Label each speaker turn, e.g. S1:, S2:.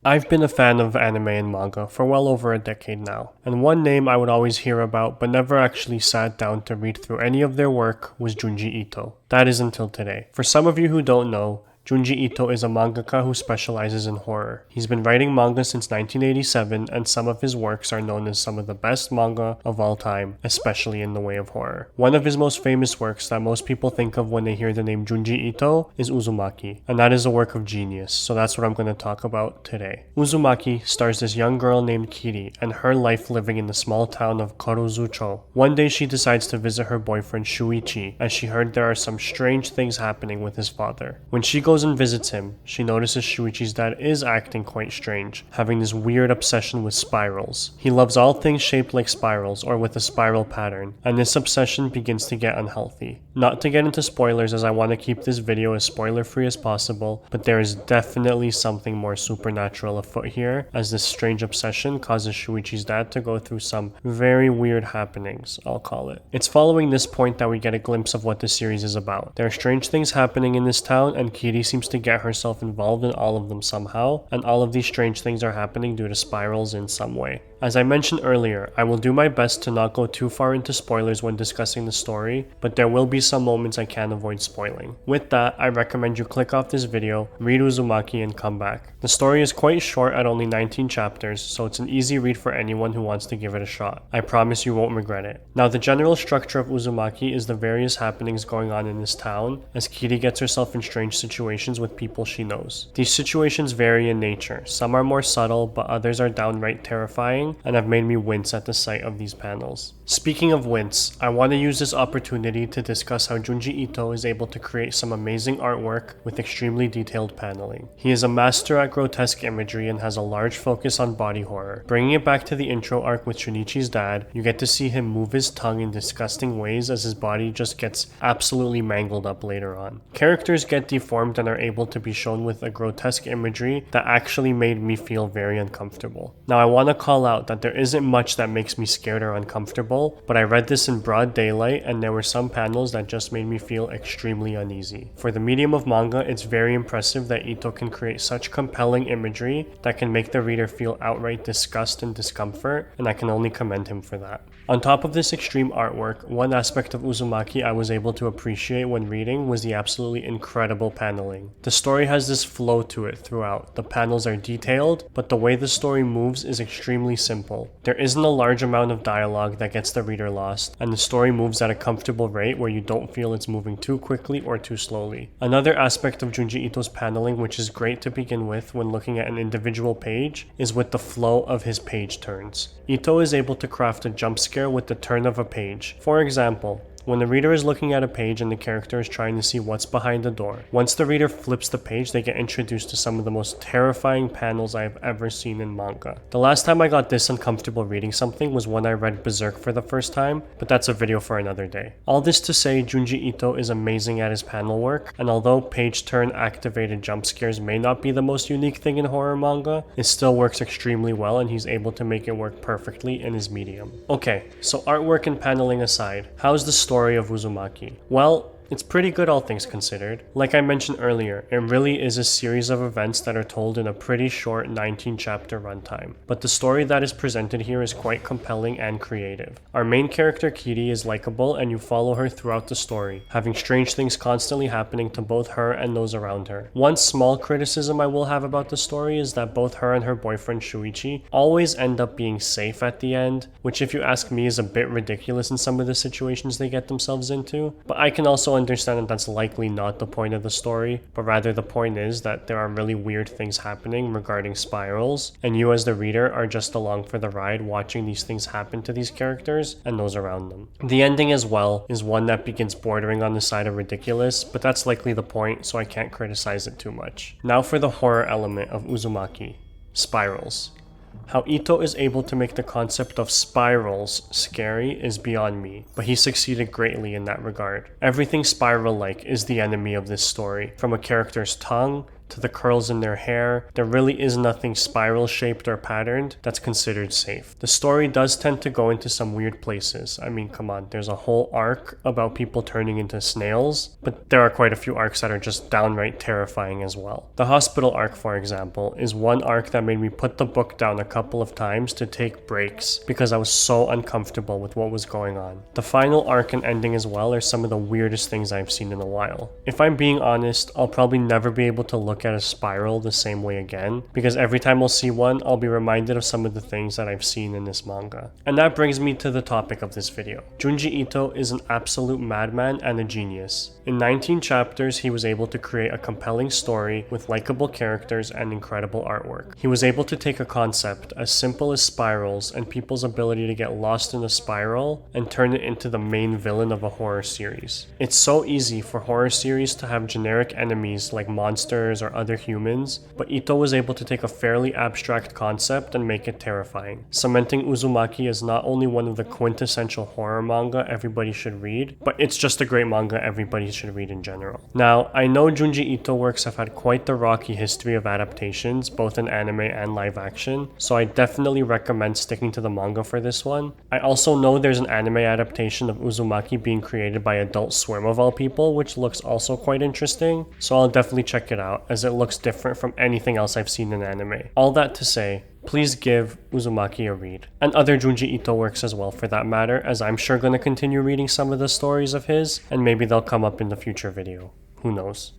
S1: I've been a fan of anime and manga for well over a decade now, and one name I would always hear about but never actually sat down to read through any of their work was Junji Ito. That is until today. For some of you who don't know, Junji Ito is a mangaka who specializes in horror. He's been writing manga since 1987, and some of his works are known as some of the best manga of all time, especially in the way of horror. One of his most famous works that most people think of when they hear the name Junji Ito is Uzumaki, and that is a work of genius, so that's what I'm going to talk about today. Uzumaki stars this young girl named Kiri and her life living in the small town of Koruzucho. One day she decides to visit her boyfriend Shuichi, as she heard there are some strange things happening with his father. When she goes and visits him, she notices Shuichi's dad is acting quite strange, having this weird obsession with spirals. He loves all things shaped like spirals or with a spiral pattern, and this obsession begins to get unhealthy. Not to get into spoilers, as I want to keep this video as spoiler free as possible, but there is definitely something more supernatural afoot here, as this strange obsession causes Shuichi's dad to go through some very weird happenings, I'll call it. It's following this point that we get a glimpse of what the series is about. There are strange things happening in this town, and Kiri seems to get herself involved in all of them somehow, and all of these strange things are happening due to spirals in some way. As I mentioned earlier, I will do my best to not go too far into spoilers when discussing the story, but there will be some moments I can't avoid spoiling. With that, I recommend you click off this video, read Uzumaki, and come back. The story is quite short at only 19 chapters, so it's an easy read for anyone who wants to give it a shot. I promise you won't regret it. Now, the general structure of Uzumaki is the various happenings going on in this town, as Kiri gets herself in strange situations with people she knows. These situations vary in nature. Some are more subtle, but others are downright terrifying, and have made me wince at the sight of these panels. Speaking of wince, I want to use this opportunity to discuss how Junji Ito is able to create some amazing artwork with extremely detailed paneling. He is a master at grotesque imagery and has a large focus on body horror. Bringing it back to the intro arc with Shunichi's dad, you get to see him move his tongue in disgusting ways as his body just gets absolutely mangled up later on. Characters get deformed and are able to be shown with a grotesque imagery that actually made me feel very uncomfortable. Now, I want to call out that there isn't much that makes me scared or uncomfortable, but I read this in broad daylight and there were some panels that just made me feel extremely uneasy. For the medium of manga, it's very impressive that Ito can create such compelling imagery that can make the reader feel outright disgust and discomfort, and I can only commend him for that. On top of this extreme artwork, one aspect of Uzumaki I was able to appreciate when reading was the absolutely incredible paneling. The story has this flow to it throughout. The panels are detailed, but the way the story moves is extremely simple. There isn't a large amount of dialogue that gets the reader lost, and the story moves at a comfortable rate where you don't feel it's moving too quickly or too slowly. Another aspect of Junji Ito's paneling, which is great to begin with when looking at an individual page, is with the flow of his page turns. Ito is able to craft a jump scare with the turn of a page. For example, when the reader is looking at a page and the character is trying to see what's behind the door, once the reader flips the page, they get introduced to some of the most terrifying panels I've ever seen in manga. The last time I got this uncomfortable reading something was when I read Berserk for the first time, but that's a video for another day. All this to say, Junji Ito is amazing at his panel work, and although page turn activated jump scares may not be the most unique thing in horror manga, it still works extremely well and he's able to make it work perfectly in his medium. Okay, so artwork and paneling aside, how's the story of Uzumaki? Well, it's pretty good all things considered. Like I mentioned earlier, it really is a series of events that are told in a pretty short 19 chapter runtime. But the story that is presented here is quite compelling and creative. Our main character Kiri is likable and you follow her throughout the story, having strange things constantly happening to both her and those around her. One small criticism I will have about the story is that both her and her boyfriend Shuichi always end up being safe at the end, which if you ask me is a bit ridiculous in some of the situations they get themselves into, but I can also understand that that's likely not the point of the story, but rather the point is that there are really weird things happening regarding spirals, and you as the reader are just along for the ride watching these things happen to these characters and those around them. The ending as well is one that begins bordering on the side of ridiculous, but that's likely the point, so I can't criticize it too much. Now for the horror element of Uzumaki. Spirals. How Ito is able to make the concept of spirals scary is beyond me, but he succeeded greatly in that regard. Everything spiral-like is the enemy of this story, from a character's tongue, to the curls in their hair, there really is nothing spiral shaped or patterned that's considered safe. The story does tend to go into some weird places. I mean, come on, there's a whole arc about people turning into snails, but there are quite a few arcs that are just downright terrifying as well. The hospital arc, for example, is one arc that made me put the book down a couple of times to take breaks because I was so uncomfortable with what was going on. The final arc and ending as well are some of the weirdest things I've seen in a while. If I'm being honest, I'll probably never be able to look at a spiral the same way again, because every time I'll see one, I'll be reminded of some of the things that I've seen in this manga. And that brings me to the topic of this video. Junji Ito is an absolute madman and a genius. In 19 chapters, he was able to create a compelling story with likable characters and incredible artwork. He was able to take a concept as simple as spirals and people's ability to get lost in a spiral and turn it into the main villain of a horror series. It's so easy for horror series to have generic enemies like monsters or other humans, but Ito was able to take a fairly abstract concept and make it terrifying, cementing Uzumaki as not only one of the quintessential horror manga everybody should read, but it's just a great manga everybody should read in general. Now, I know Junji Ito works have had quite the rocky history of adaptations, both in anime and live action, so I definitely recommend sticking to the manga for this one. I also know there's an anime adaptation of Uzumaki being created by Adult Swim of all people, which looks also quite interesting, so I'll definitely check it out, as it looks different from anything else I've seen in anime. All that to say, please give Uzumaki a read. And other Junji Ito works as well for that matter, as I'm sure gonna continue reading some of the stories of his, and maybe they'll come up in the future video. Who knows?